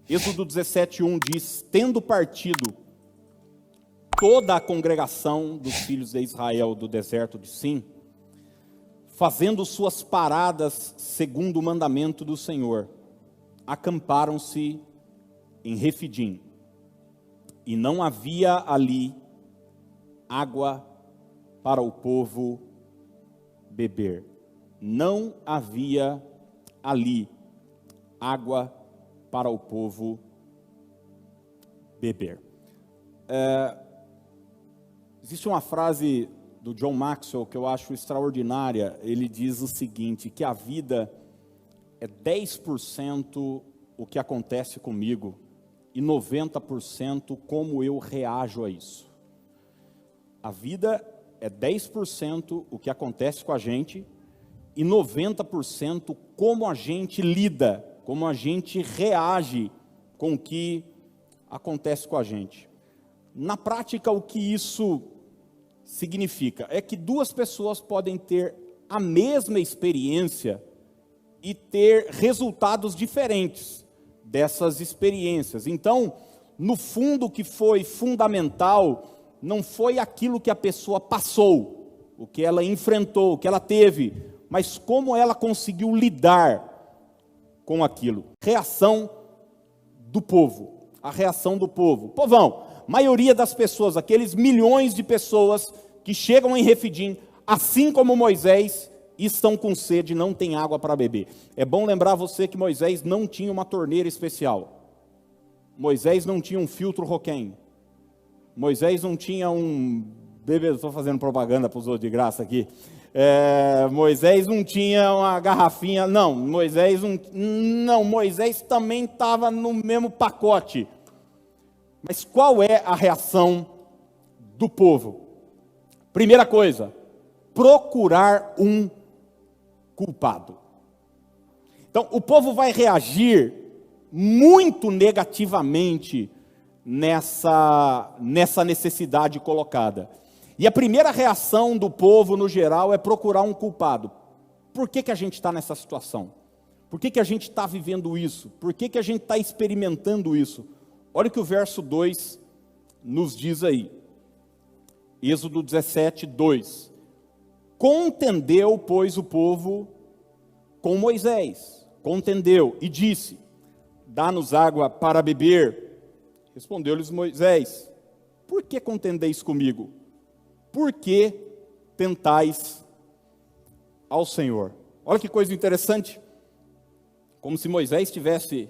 Êxodo 17:1 diz: tendo partido toda a congregação dos filhos de Israel do deserto de Sim, fazendo suas paradas segundo o mandamento do Senhor, acamparam-se em Refidim, e não havia ali água para o povo beber. Não havia ali água para o povo beber. Existe uma frase do John Maxwell que eu acho extraordinária. Ele diz o seguinte, que a vida é 10% o que acontece comigo e 90% como eu reajo a isso. A vida é 10% o que acontece com a gente e 90% como a gente lida, como a gente reage com o que acontece com a gente. Na prática, o que isso significa? É que duas pessoas podem ter a mesma experiência e ter resultados diferentes dessas experiências. Então, no fundo, o que foi fundamental não foi aquilo que a pessoa passou, o que ela enfrentou, o que ela teve, mas como ela conseguiu lidar com aquilo. Reação do povo, a reação do povo. Povão, maioria das pessoas, aqueles milhões de pessoas que chegam em Refidim, assim como Moisés, estão com sede, não tem água para beber. É bom lembrar você que Moisés não tinha uma torneira especial. Moisés não tinha um filtro Roquem. Moisés não tinha um... Estou fazendo propaganda para os outros de graça aqui. Moisés não tinha uma garrafinha. Não, Moisés também estava no mesmo pacote. Mas qual é a reação do povo? Primeira coisa, procurar um culpado. Então, o povo vai reagir muito negativamente nessa necessidade colocada. E a primeira reação do povo, no geral, é procurar um culpado. Por que a gente está nessa situação? Por que a gente está vivendo isso? Por que a gente está experimentando isso? Olha o que o verso 2 nos diz aí. Êxodo 17, 2. Contendeu, pois, o povo com Moisés. Contendeu e disse: dá-nos água para beber. Respondeu-lhes Moisés: por que contendeis comigo? Por que tentais ao Senhor? Olha que coisa interessante. Como se Moisés tivesse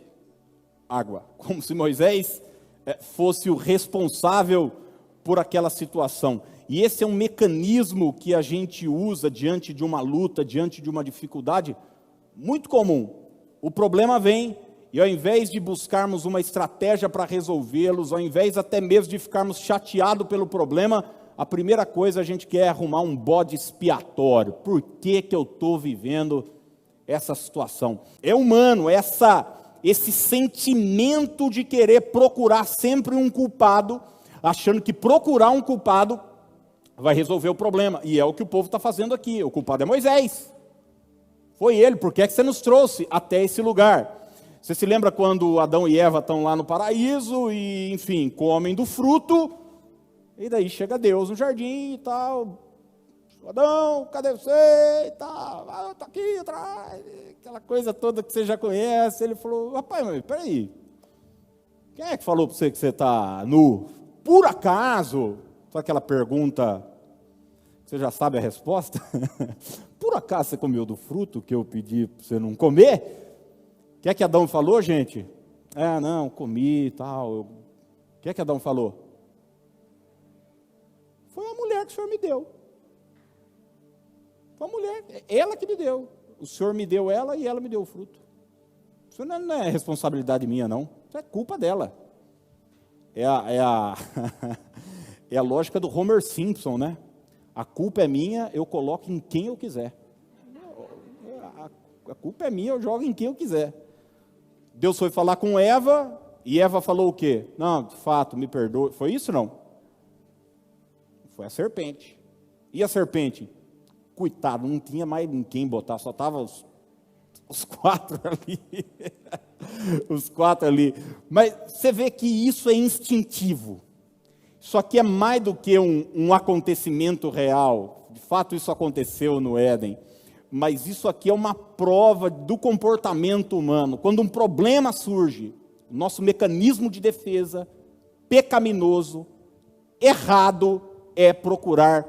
água. Como se Moisés fosse o responsável por aquela situação. E esse é um mecanismo que a gente usa diante de uma luta, diante de uma dificuldade muito comum. O problema vem e ao invés de buscarmos uma estratégia para resolvê-los, ao invés até mesmo de ficarmos chateados pelo problema, a primeira coisa a gente quer arrumar um bode expiatório. Por que eu estou vivendo essa situação? É humano esse sentimento de querer procurar sempre um culpado, achando que procurar um culpado vai resolver o problema. E é o que o povo está fazendo aqui. O culpado é Moisés. Foi ele. Por que é que você nos trouxe até esse lugar? Você se lembra quando Adão e Eva estão lá no paraíso e, enfim, comem do fruto, e daí chega Deus no jardim e tal. Adão, cadê você? E tal, está aqui atrás. Aquela coisa toda que você já conhece. Ele falou: rapaz, mas peraí, quem é que falou para você que você está nu? Por acaso? Só aquela pergunta, você já sabe a resposta? Por acaso você comeu do fruto que eu pedi para você não comer? O que é que Adão falou, gente? Não, comi e tal. O que é que Adão falou? Foi a mulher que o Senhor me deu. Foi a mulher, ela que me deu. O Senhor me deu ela e ela me deu o fruto. Isso não é responsabilidade minha, não. Isso é culpa dela. É a lógica do Homer Simpson, né? A culpa é minha, eu coloco em quem eu quiser. A culpa é minha, eu jogo em quem eu quiser. Deus foi falar com Eva, e Eva falou o quê? Não, de fato, me perdoe. Foi isso não? Foi a serpente. E a serpente? Coitado, não tinha mais em quem botar, só estavam os quatro ali. Os 4 ali. Mas você vê que isso é instintivo. Isso aqui é mais do que um acontecimento real. De fato, isso aconteceu no Éden. Mas isso aqui é uma prova do comportamento humano. Quando um problema surge, o nosso mecanismo de defesa, pecaminoso, errado, é procurar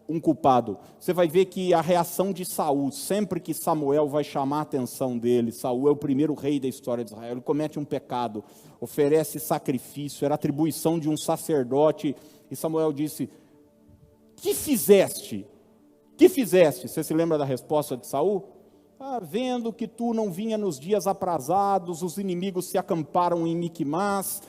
um culpado. Você vai ver que a reação de Saul, sempre que Samuel vai chamar a atenção dele, Saul é o primeiro rei da história de Israel, ele comete um pecado, oferece sacrifício, era atribuição de um sacerdote, e Samuel disse: que fizeste? Que fizeste? Você se lembra da resposta de Saul? Vendo que tu não vinha nos dias aprazados, os inimigos se acamparam em Miquimás,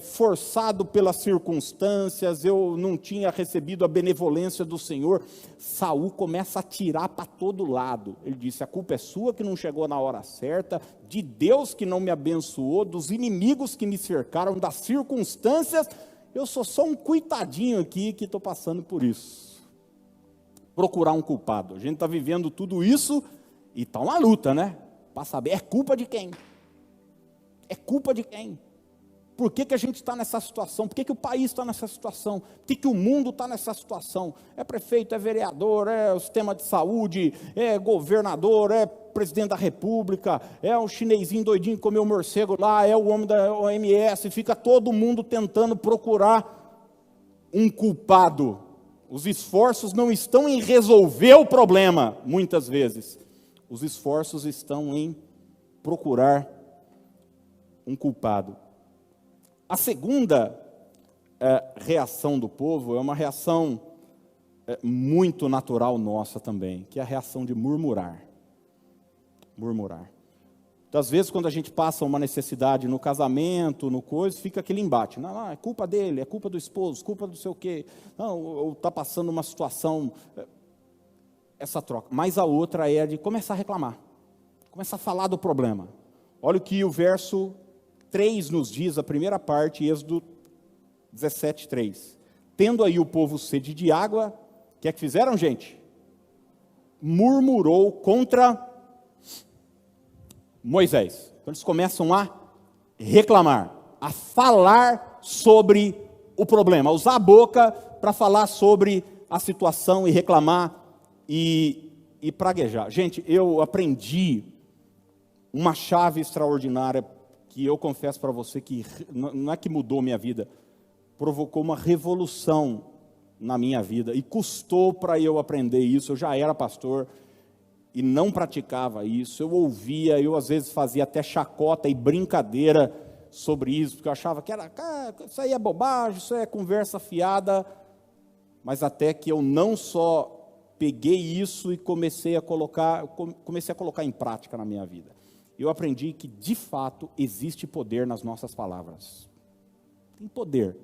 forçado pelas circunstâncias, eu não tinha recebido a benevolência do Senhor. Saul começa a tirar para todo lado. Ele disse: a culpa é sua que não chegou na hora certa, de Deus que não me abençoou, dos inimigos que me cercaram, das circunstâncias, eu sou só um coitadinho aqui que estou passando por isso. Procurar um culpado. A gente está vivendo tudo isso e está uma luta, né? Para saber, é culpa de quem? É culpa de quem? Por que a gente está nessa situação? Por que o país está nessa situação? Por que o mundo está nessa situação? É prefeito, é vereador, é o sistema de saúde, é governador, é presidente da república, é o chinesinho doidinho que comeu morcego lá, é o homem da OMS, fica todo mundo tentando procurar um culpado. Os esforços não estão em resolver o problema, muitas vezes. Os esforços estão em procurar um culpado. A segunda reação do povo é uma reação muito natural nossa também, que é a reação de murmurar. Murmurar. Muitas vezes, quando a gente passa uma necessidade no casamento, no coisa, fica aquele embate. Não, é culpa dele, é culpa do esposo, culpa do sei o quê. Não, ou está passando uma situação... essa troca, mas a outra é de começar a reclamar, começar a falar do problema. Olha o que o verso 3 nos diz, a primeira parte, Êxodo 17:3. Tendo aí o povo sede de água, o que é que fizeram, gente? Murmurou contra Moisés. Então eles começam a reclamar, a falar sobre o problema, a usar a boca para falar sobre a situação e reclamar e praguejar. Gente, eu aprendi uma chave extraordinária que eu confesso para você que não é que mudou minha vida, provocou uma revolução na minha vida e custou para eu aprender isso. Eu já era pastor e não praticava isso, eu ouvia, eu às vezes fazia até chacota e brincadeira sobre isso, porque eu achava que isso aí é bobagem, isso é conversa fiada, mas até que eu não só peguei isso e comecei a colocar em prática na minha vida. Eu aprendi que, de fato, existe poder nas nossas palavras. Tem poder.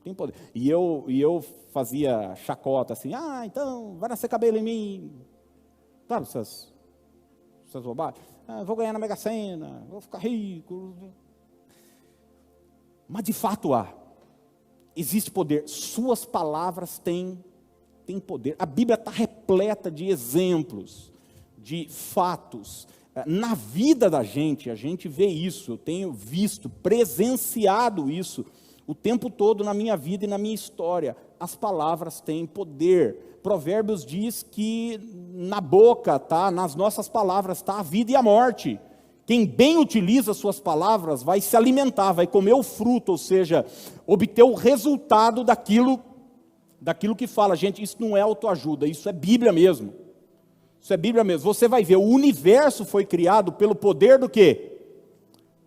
Tem poder. E eu fazia chacota assim, então, vai nascer cabelo em mim. Sabe essas bobagens? Vou ganhar na Mega Sena, vou ficar rico. Mas, de fato, existe poder. Suas palavras têm poder. A Bíblia está repleta de exemplos, de fatos. Na vida da gente, a gente vê isso, eu tenho visto, presenciado isso o tempo todo na minha vida e na minha história. As palavras têm poder. Provérbios diz que na boca, nas nossas palavras está a vida e a morte. Quem bem utiliza suas palavras vai se alimentar, vai comer o fruto, ou seja, obter o resultado daquilo que fala. Gente, isso não é autoajuda, isso é Bíblia mesmo. Isso é Bíblia mesmo. Você vai ver, o universo foi criado pelo poder do quê?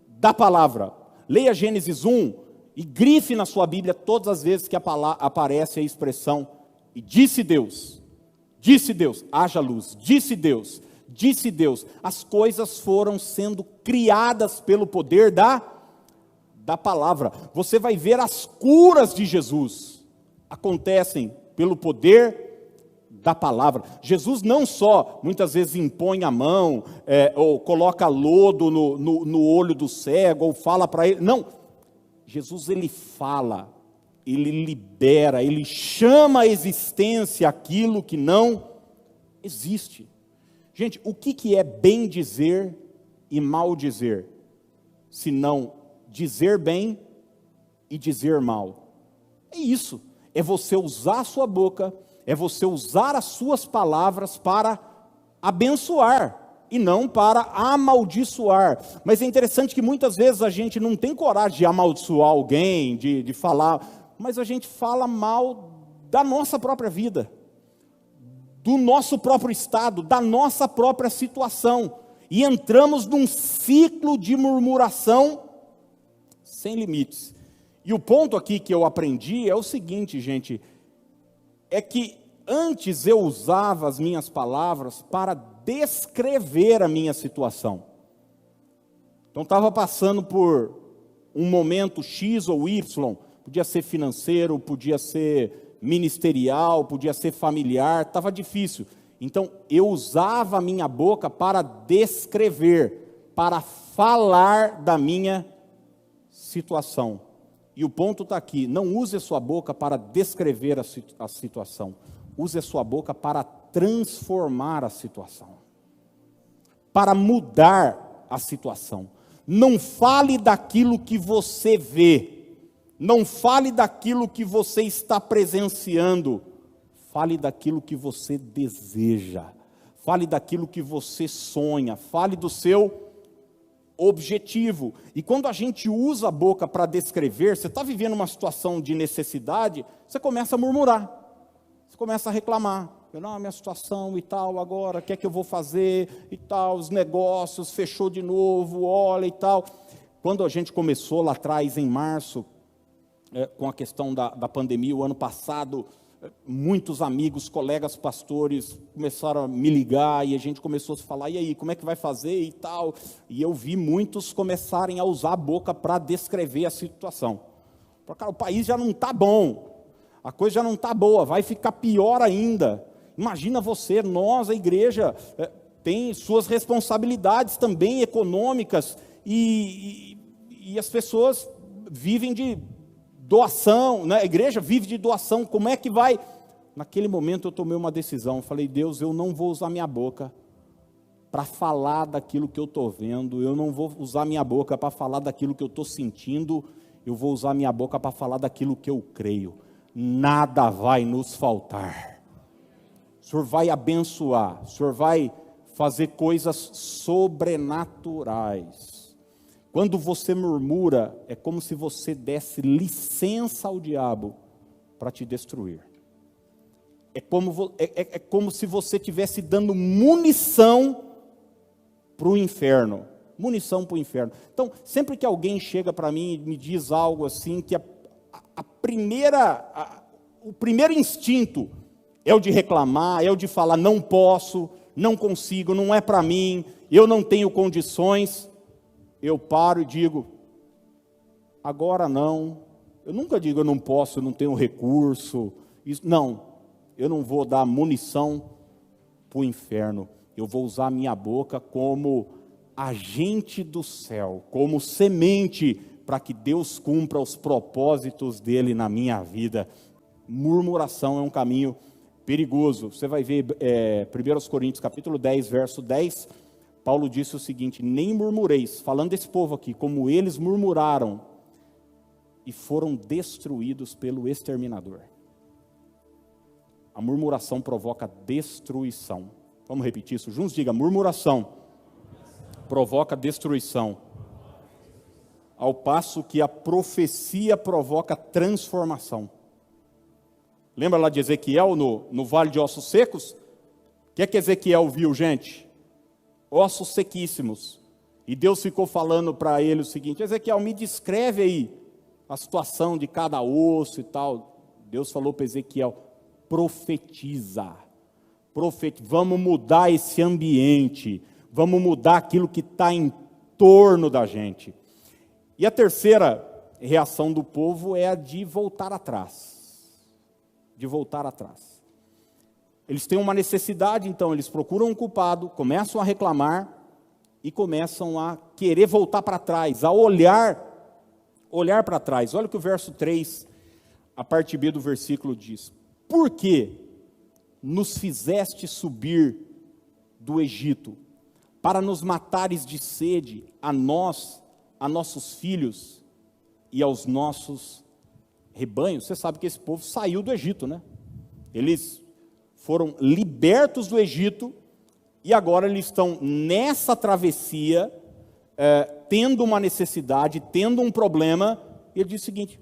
Da palavra. Leia Gênesis 1 e grife na sua Bíblia todas as vezes que aparece a expressão e disse Deus, haja luz, disse Deus. As coisas foram sendo criadas pelo poder da palavra. Você vai ver as curas de Jesus acontecem pelo poder da palavra. Jesus não só, muitas vezes, impõe a mão, ou coloca lodo no olho do cego, ou fala para ele, não, Jesus ele fala, ele libera, ele chama à existência aquilo que não existe. Gente, o que é bem dizer e mal dizer? senão dizer bem e dizer mal. É isso, é você usar a sua boca, é você usar as suas palavras para abençoar e não para amaldiçoar. Mas é interessante que muitas vezes a gente não tem coragem de amaldiçoar alguém, de falar, mas a gente fala mal da nossa própria vida, do nosso próprio estado, da nossa própria situação, e entramos num ciclo de murmuração sem limites. E o ponto aqui que eu aprendi é o seguinte, gente, é que antes eu usava as minhas palavras para descrever a minha situação. Então estava passando por um momento X ou Y, podia ser financeiro, podia ser ministerial, podia ser familiar, estava difícil. Então eu usava a minha boca para descrever, para falar da minha situação. E o ponto está aqui, não use a sua boca para descrever a situação, use a sua boca para transformar a situação, para mudar a situação. Não fale daquilo que você vê, não fale daquilo que você está presenciando, fale daquilo que você deseja, fale daquilo que você sonha, fale do seu objetivo. E quando a gente usa a boca para descrever, você está vivendo uma situação de necessidade, você começa a murmurar, você começa a reclamar. Não, a minha situação e tal, agora, o que é que eu vou fazer e tal, os negócios, fechou de novo, olha e tal. Quando a gente começou lá atrás, em março, com a questão da pandemia, o ano passado, muitos amigos, colegas pastores começaram a me ligar e a gente começou a se falar, e aí, como é que vai fazer e tal? E eu vi muitos começarem a usar a boca para descrever a situação. Cara, o país já não está bom, a coisa já não está boa, vai ficar pior ainda. Imagina você, nós, a igreja, tem suas responsabilidades também econômicas e as pessoas vivem de doação, né? A igreja vive de doação, como é que vai? Naquele momento eu tomei uma decisão, falei, Deus, eu não vou usar minha boca para falar daquilo que eu estou vendo, eu não vou usar minha boca para falar daquilo que eu estou sentindo, eu vou usar minha boca para falar daquilo que eu creio. Nada vai nos faltar. O Senhor vai abençoar, o Senhor vai fazer coisas sobrenaturais. Quando você murmura, é como se você desse licença ao diabo para te destruir. É como se você estivesse dando munição para o inferno. Munição para o inferno. Então, sempre que alguém chega para mim e me diz algo assim, que o primeiro instinto é o de reclamar, é o de falar, não posso, não consigo, não é para mim, eu não tenho condições, eu paro e digo, agora não. Eu nunca digo eu não posso, eu não tenho recurso. Não, eu não vou dar munição para o inferno. Eu vou usar a minha boca como agente do céu, como semente para que Deus cumpra os propósitos dele na minha vida. Murmuração é um caminho perigoso. Você vai ver 1 Coríntios capítulo 10, verso 10, Paulo disse o seguinte, nem murmureis, falando desse povo aqui, como eles murmuraram e foram destruídos pelo exterminador. A murmuração provoca destruição. Vamos repetir isso juntos? Diga, murmuração provoca destruição, ao passo que a profecia provoca transformação. Lembra lá de Ezequiel no vale de ossos secos? O que Ezequiel viu, gente? Ossos sequíssimos. E Deus ficou falando para ele o seguinte, Ezequiel, me descreve aí a situação de cada osso e tal. Deus falou para Ezequiel, profetiza. Vamos mudar esse ambiente, vamos mudar aquilo que está em torno da gente. E a terceira reação do povo é a de voltar atrás. De voltar atrás. Eles têm uma necessidade, então eles procuram um culpado, começam a reclamar e começam a querer voltar para trás, a olhar para trás. Olha o que o verso 3, a parte B do versículo diz. Por que nos fizeste subir do Egito, para nos matares de sede, a nós a nossos filhos e aos nossos rebanhos. Você sabe que esse povo saiu do Egito, né? Eles foram libertos do Egito e agora eles estão nessa travessia, tendo uma necessidade, tendo um problema, e ele diz o seguinte: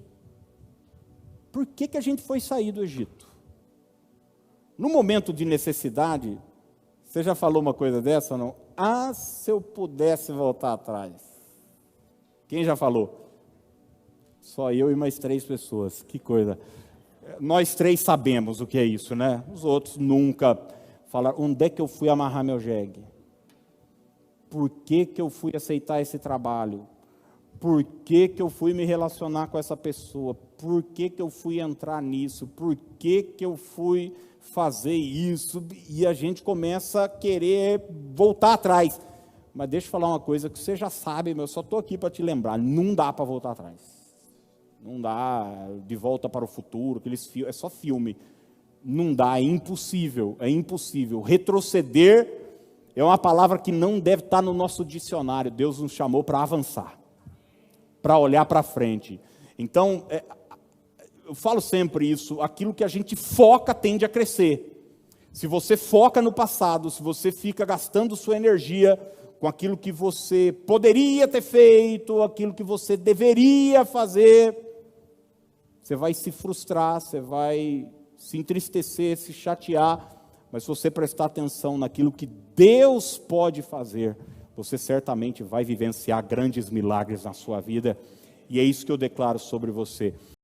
por que a gente foi sair do Egito? No momento de necessidade, você já falou uma coisa dessa ou não? Ah, se eu pudesse voltar atrás. Quem já falou? Só eu e mais 3 pessoas. Que coisa. Nós 3 sabemos o que é isso, né? Os outros nunca falaram. Onde é que eu fui amarrar meu jegue? Por que eu fui aceitar esse trabalho? Por que eu fui me relacionar com essa pessoa? Por que eu fui entrar nisso? Por que eu fui fazer isso? E a gente começa a querer voltar atrás. Mas deixa eu falar uma coisa que você já sabe, eu só estou aqui para te lembrar: não dá para voltar atrás. Não dá De Volta para o Futuro, é só filme. Não dá, é impossível, é impossível. Retroceder é uma palavra que não deve estar no nosso dicionário. Deus nos chamou para avançar, para olhar para frente. Então, eu falo sempre isso: aquilo que a gente foca tende a crescer. Se você foca no passado, se você fica gastando sua energia com aquilo que você poderia ter feito, aquilo que você deveria fazer, você vai se frustrar, você vai se entristecer, se chatear. Mas se você prestar atenção naquilo que Deus pode fazer, você certamente vai vivenciar grandes milagres na sua vida. E é isso que eu declaro sobre você.